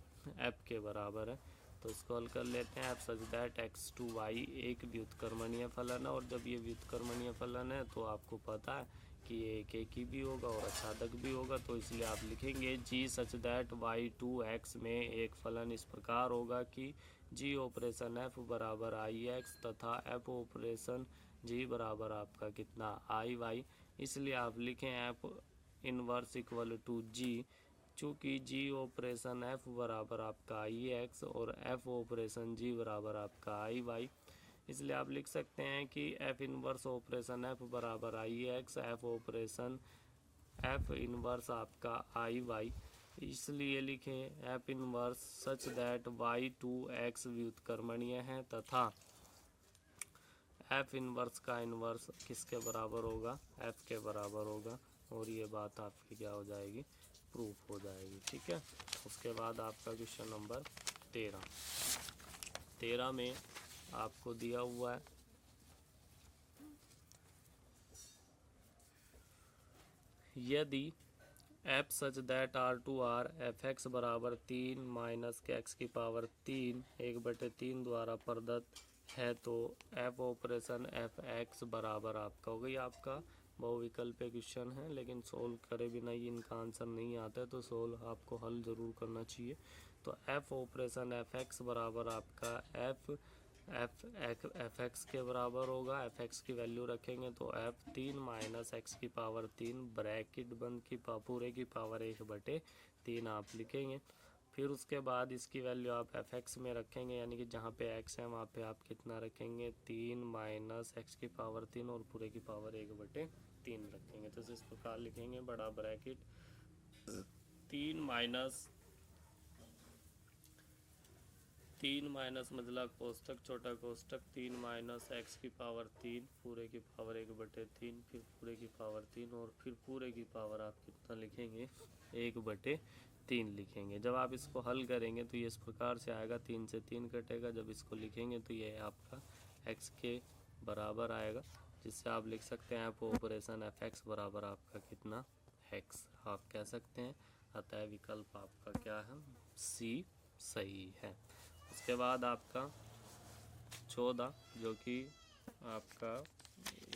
f के बराबर है। तो इसको हल कर लेते हैं। f such that X to Y एक व्युत्क्रमणीय फलन है, और जब ये व्युत्क्रमणीय फलन है तो आपको पता है कि ये एक ही भी होगा और अछादक भी होगा, तो इसलिए आप लिखेंगे g such that y to x में एक फलन इस प्रकार होगा कि जी ऑपरेशन एफ बराबर आई एक्स तथा एफ ऑपरेशन जी बराबर आपका कितना आई वाई। इसलिए आप लिखें एफ इनवर्स इक्वल टू जी, चूँकि जी ऑपरेशन एफ बराबर आपका आई एक्स और एफ ऑपरेशन जी बराबर आपका आई वाई, इसलिए आप लिख सकते हैं कि एफ इनवर्स ऑपरेशन एफ बराबर I x, f operation f inverse आपका आई वाई। इसलिए लिखें f inverse such that y to x व्युत्क्रमणीय है तथा एफ इनवर्स का इनवर्स किसके बराबर होगा? एफ के बराबर होगा, और ये बात आपकी क्या हो जाएगी? प्रूफ हो जाएगी। ठीक है। उसके बाद आपका क्वेश्चन नंबर 13 में आपको दिया हुआ है यदि F such that R to R F X बराबर 3 माइनस के एक्स की पावर 3 1/3 द्वारा प्रदत्त है, तो एफ ऑपरेशन एफ एक्स बराबर आपका हो गई। आपका बहुविकल्पीय क्वेश्चन है, लेकिन सोल्व करे बिना ही इनका आंसर नहीं आता है, तो सोल्व आपको हल ज़रूर करना चाहिए। तो एफ ऑपरेशन एफ एक्स बराबर आपका एफ एक्स के बराबर होगा। एफ एक्स की वैल्यू रखेंगे तो एफ 3 माइनस एक्स की पावर 3 ब्रैकेट बंद की पूरे की पावर 1/3 आप लिखेंगे। फिर उसके बाद इसकी वैल्यू आप एफ एक्स में रखेंगे, यानी कि जहाँ पे एक्स है वहाँ पे आप कितना रखेंगे? 3 माइनस एक्स की पावर 3 और पूरे की पावर 1/3 रखेंगे। तो इस प्रकार लिखेंगे, बड़ा ब्रैकेट 3 माइनस मतलब कोष्टक छोटा कोष्टक 3 माइनस एक्स की पावर 3 पूरे की पावर 1/3 फिर पूरे की पावर 3 और फिर पूरे की पावर आप कितना लिखेंगे? 1/3 लिखेंगे। जब आप इसको हल करेंगे तो ये इस प्रकार से आएगा, 3 से 3 कटेगा। जब इसको लिखेंगे तो ये आपका एक्स के बराबर आएगा, जिससे आप लिख सकते हैं एफ ऑपरेशन एफ एक्स बराबर आपका कितना? एक्स आप कह सकते हैं। अतः विकल्प आपका क्या है? सी सही है। उसके बाद आपका 14 जो कि आपका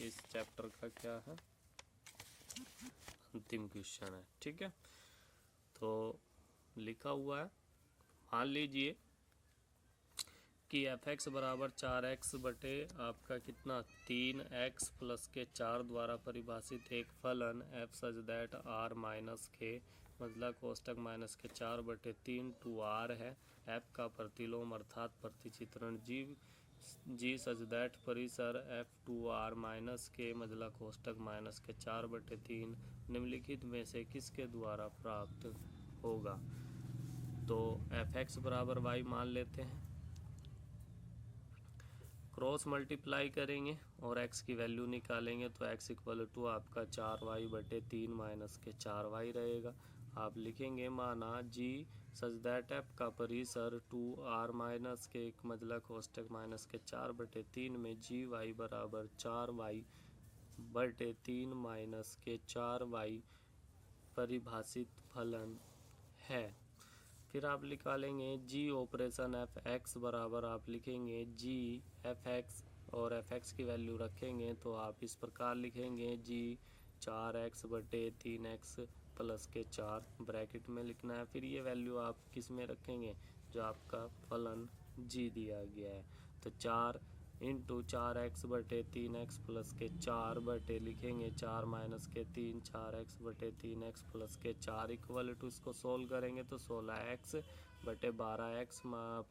इस चैप्टर का क्या है? अंतिम क्वेश्चन है। ठीक है। तो लिखा हुआ है, मान लीजिए कि एफ एक्स बराबर 4x बटे आपका कितना 3x प्लस के 4 द्वारा परिभाषित एक फलन F such that R minus के मतलब कोष्टक माइनस के 4/3 टू आर है। एफ का प्रतिलोम अर्थात प्रतिचित्रण जी सच दैट परिसर एफ टू आर माइनस के मतलब कोष्टक माइनस के 4/3 निम्नलिखित में से किसके द्वारा प्राप्त होगा? तो एफ एक्स बराबर वाई मान लेते हैं, क्रॉस मल्टीप्लाई करेंगे और x की वैल्यू निकालेंगे तो x इक्वल टू आपका 4y/3 माइनस के 4y रहेगा। आप लिखेंगे माना जी सच दैट एफ का परिसर 2r माइनस के एक मतलब कोष्टक माइनस के 4/3 में जी वाई बराबर 4y/3 माइनस के 4y परिभाषित फलन है। फिर आप निकालेंगे जी ऑपरेशन एफ एक्स बराबर आप लिखेंगे जी एफ एक्स और एफ एक्स की वैल्यू रखेंगे तो आप इस प्रकार लिखेंगे जी 4x/3x प्लस के 4 ब्रैकेट में लिखना है। फिर ये वैल्यू आप किस में रखेंगे? जो आपका फलन जी दिया गया है, तो 4 इंटू 4x/3x प्लस के 4 बटे लिखेंगे 4 माइनस के 3 4x/3x प्लस के 4 इक्वल टू इसको सोल्व करेंगे तो 16x/12x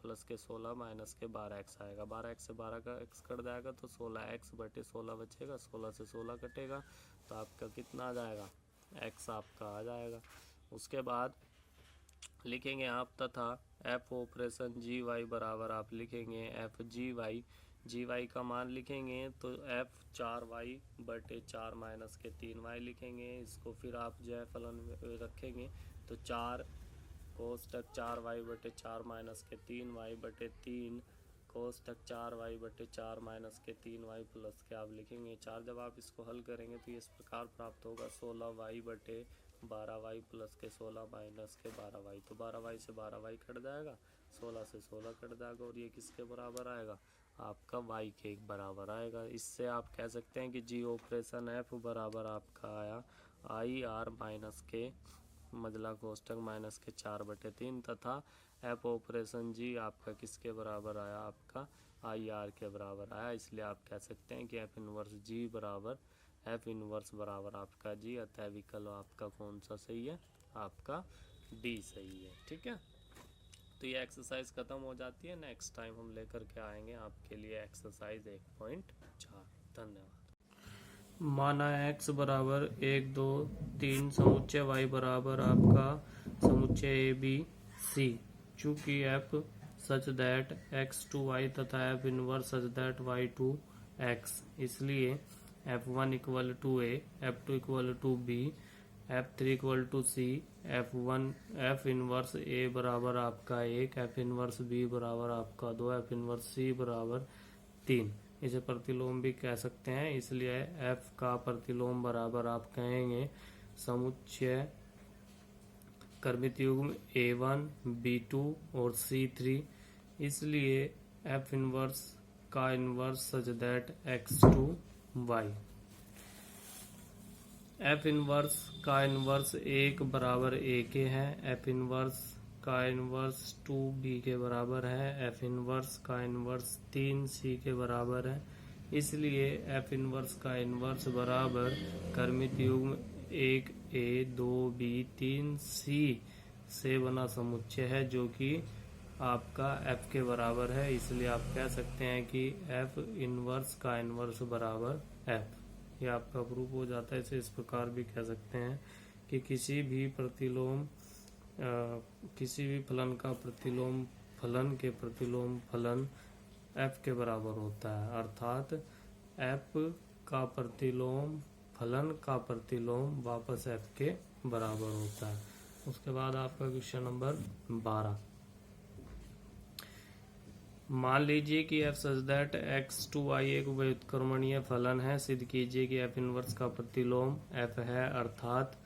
प्लस के 16 माइनस के 12x आएगा। 12x से 12 का x कट जाएगा तो 16x/16 बचेगा, 16 से 16 कटेगा तो आपका कितना आ जाएगा? x आपका आ जाएगा। उसके बाद लिखेंगे आप तथा एफ ऑपरेशन जी वाई बराबर आप लिखेंगे एफ जी वाई का मान लिखेंगे तो एफ 4y/4 माइनस के 3y लिखेंगे। इसको फिर आप जो है फलन में रखेंगे तो 4 कोष्टक 4y/4 माइनस के 3y/3 कोष्टक 4y/4 माइनस के 3y प्लस के आप लिखेंगे 4। जब आप इसको हल करेंगे तो ये इस प्रकार प्राप्त होगा 16y/12y प्लस के 16 माइनस के 12y। तो 12y से 12y कट जाएगा, 16 से 16 कट जाएगा और ये किसके बराबर आएगा, आपका y के एक बराबर आएगा। इससे आप कह सकते हैं कि जी ऑपरेशन f बराबर आपका आया IR माइनस के मजला कोष्टक माइनस के 4/3 तथा एफ ऑपरेशन जी आपका किसके बराबर आया, आपका IR के बराबर आया। इसलिए आप कह सकते हैं कि एफ इनवर्स जी बराबर एफ इनवर्स बराबर आपका जी, अतः विकल्प आपका कौन सा सही है, आपका डी सही है। ठीक है, तो ये एक्सरसाइज खत्म हो जाती है। नेक्स्ट टाइम हम लेकर के आएंगे आपके लिए एक्सरसाइज 1.4। धन्यवाद। माना x बराबर 1 2 3 समुच्चय y बराबर आपका समुच्चय ABC, चूंकि f such that x to y तथा f inverse such that y to x, इसलिए f1 equal to a, f2 equal to b, f3 equal to c, f inverse a बराबर आपका 1, f इनवर्स b बराबर आपका 2, f inverse c बराबर 3। इसे प्रतिलोम भी कह सकते हैं, इसलिए f का प्रतिलोम बराबर आप कहेंगे समुच्चय क्रमित युग्म a1 b2 और c3, इसलिए f इनवर्स का inverse such that x2 y। f inverse का इनवर्स 1 बराबर a के है, f इनवर्स का इनवर्स 2b के बराबर है, f इनवर्स का इनवर्स 3c के बराबर है, इसलिए f इनवर्स का इनवर्स बराबर क्रमित युग्म 1a 2b 3c से बना समुच्चय है, जो कि आपका f के बराबर है। इसलिए आप कह सकते हैं कि f इनवर्स का इनवर्स बराबर f। ये आपका प्रूफ हो जाता है। इसे इस प्रकार भी कह सकते हैं कि किसी भी फलन का प्रतिलोम फलन के प्रतिलोम फलन f के बराबर होता है, अर्थात f का प्रतिलोम फलन का प्रतिलोम वापस f के बराबर होता है। उसके बाद आपका क्वेश्चन नंबर 12, मान लीजिए कि f such that x to y एक व्युत्क्रमणीय फलन है। सिद्ध कीजिए कि f इनवर्स का प्रतिलोम f है, अर्थात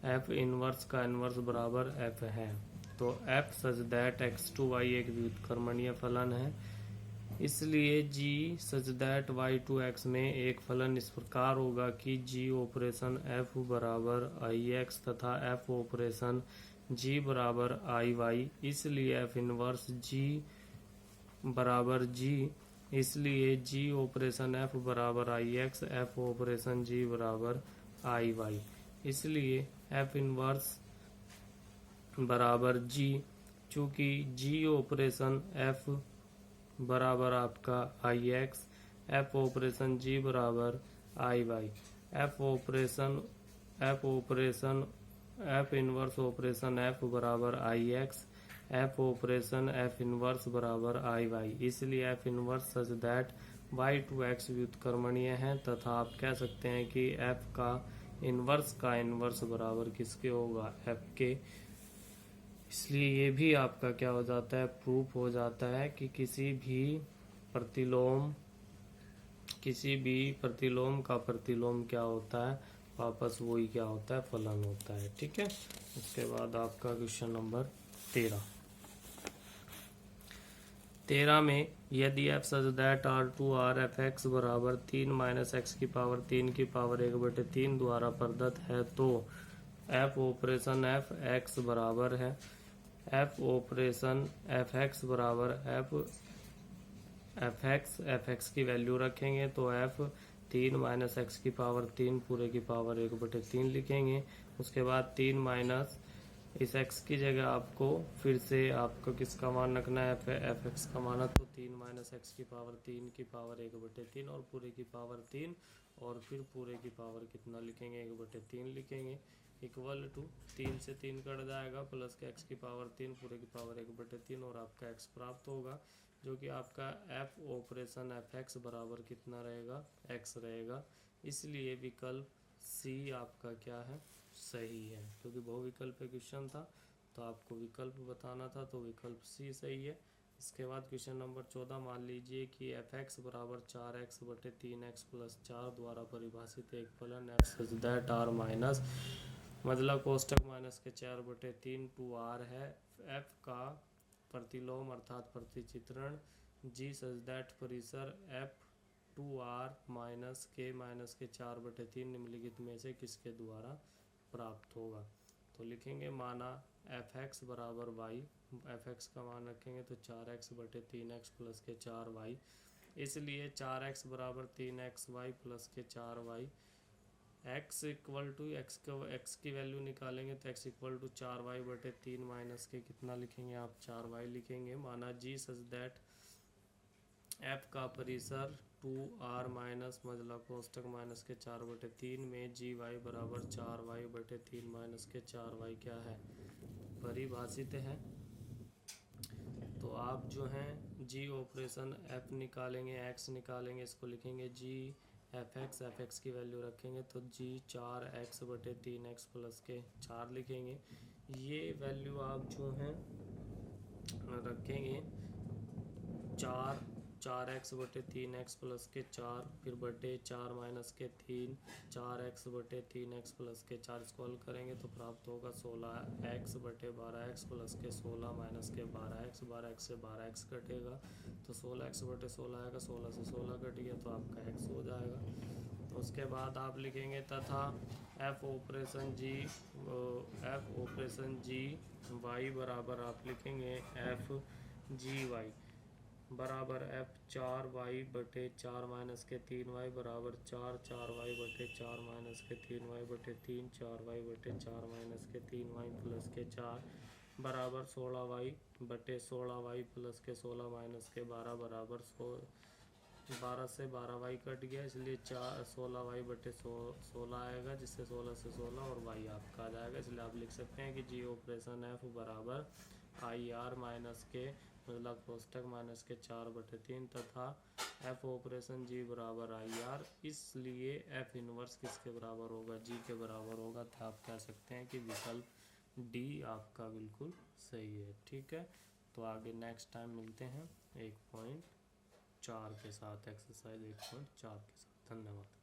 f इनवर्स का इनवर्स बराबर f है। तो f such that x to y एक व्युत्क्रमणीय फलन है, इसलिए g such that y to x में एक फलन इस प्रकार होगा कि g ऑपरेशन f बराबर ix तथा f ऑपरेशन g बराबर iy, इसलिए f इनवर्स g बराबर g, इसलिए g ऑपरेशन f बराबर ix, f ऑपरेशन g बराबर iy, इसलिए f इनवर्स बराबर g, चूंकि g ऑपरेशन f बराबर आपका ix, f ऑपरेशन g बराबर iy, f inverse operation f बराबर ix, f operation f inverse बराबर iy, इसलिए f inverse such that y to x व्युत्क्रमणीय है तथा आप कह सकते हैं कि f का इनवर्स बराबर किसके होगा, f के। इसलिए ये भी आपका क्या हो जाता है, प्रूफ हो जाता है कि किसी भी प्रतिलोम का प्रतिलोम क्या होता है, वापस वही क्या होता है, फलन होता है। ठीक है, उसके बाद आपका क्वेश्चन नंबर 13 में यदि f such that R2 R f x बराबर 3 माइनस एक्स की पावर 3 की पावर 1/3 द्वारा प्रदत्त है, तो f ऑपरेशन f x बराबर है, f ऑपरेशन f x बराबर f x की वैल्यू रखेंगे तो f 3 माइनस एक्स की पावर 3 पूरे की पावर 1/3 लिखेंगे। उसके बाद 3 माइनस इस x की जगह आपको फिर से आपको किसका मान रखना है, एफ एक्स का मान, तो 3 माइनस एक्स की पावर 3 की पावर 1/3 और पूरे की पावर 3 और फिर पूरे की पावर कितना लिखेंगे, 1/3 लिखेंगे, इक्वल टू 3 से 3 कट जाएगा प्लस के x की पावर 3 पूरे की पावर 1/3 और आपका x प्राप्त होगा, जो कि आपका f ऑपरेशन एफ एक्स बराबर कितना रहेगा, x रहेगा। इसलिए विकल्प C आपका क्या है, सही है, क्योंकि बहुविकल्प क्वेश्चन था तो आपको विकल्प बताना था, तो विकल्प C सही है। इसके बाद क्वेश्चन नंबर 14 मान लीजिए कि एफ एक्स बराबर 4x बटे 3x प्लस 4 द्वारा परिभाषित एक फलन F such that R minus मतलब कोष्टक माइनस के 4 बटे 3 टू आर है। एफ का प्रतिलोम अर्थात प्रतिचित्रण जी सच दैट परिसर एफ टू आर माइनस के 4 बटे 3 निम्नलिखित में से किसके द्वारा प्राप्त होगा। तो लिखेंगे माना एफ एक्स बराबर वाई, एफ एक्स का मान रखेंगे तो 4x बटे 3x प्लस के 4y, इसलिए 4x बराबर 3xy प्लस के 4y, x equal to x की वैल्यू निकालेंगे तो x इक्वल टू 4y बटे 3 माइनस के कितना लिखेंगे आप 4y लिखेंगे। माना जी सच दैट f का परिसर 2r माइनस मजला कोष्टक माइनस के 4 बटे 3 में जी वाई बराबर 4y बटे 3 माइनस के 4y क्या है, परिभाषित है। तो आप जो हैं जी ऑपरेशन f निकालेंगे, x निकालेंगे, इसको लिखेंगे जी एफ एक्स की वैल्यू रखेंगे तो जी 4x बटे 3x प्लस के 4 लिखेंगे। ये वैल्यू आप जो हैं रखेंगे 4x बटे 3x प्लस के 4 फिर बटे 4 माइनस के 3 4x बटे 3x प्लस के 4 इसको हल करेंगे तो प्राप्त होगा 16x बटे 12x प्लस के 16 माइनस के 12x से 12x कटेगा तो 16x बटे 16 आएगा, 16 से 16 कट गया तो आपका x हो जाएगा। तो उसके बाद आप लिखेंगे तथा एफ ऑपरेशन जी वाई बराबर आप लिखेंगे एफ जी वाई बराबर एफ 4y बटे 4 माइनस के 3y बराबर 4y बटे 4 माइनस के 3y बटे 3 4y बटे 4 माइनस के 3y प्लस के 4 बराबर 16y बटे 16y प्लस के 16 माइनस के 12 बराबर 12 से 12y कट गया, इसलिए 16y बटे 16 आएगा जिससे 16 से 16 और y आपका आ जाएगा। इसलिए आप लिख सकते हैं कि जी ऑपरेशन एफ बराबर आई आर माइनस के मतलब कोष्टक माइनस के 4 बटे 3 तथा एफ ऑपरेशन जी बराबर आई आर, इसलिए एफ इनवर्स किसके बराबर होगा, जी के बराबर होगा। तो आप कह सकते हैं कि विकल्प डी आपका बिल्कुल सही है। ठीक है, तो आगे नेक्स्ट टाइम मिलते हैं 1.4 के साथ, एक्सरसाइज 1.4 के साथ। धन्यवाद।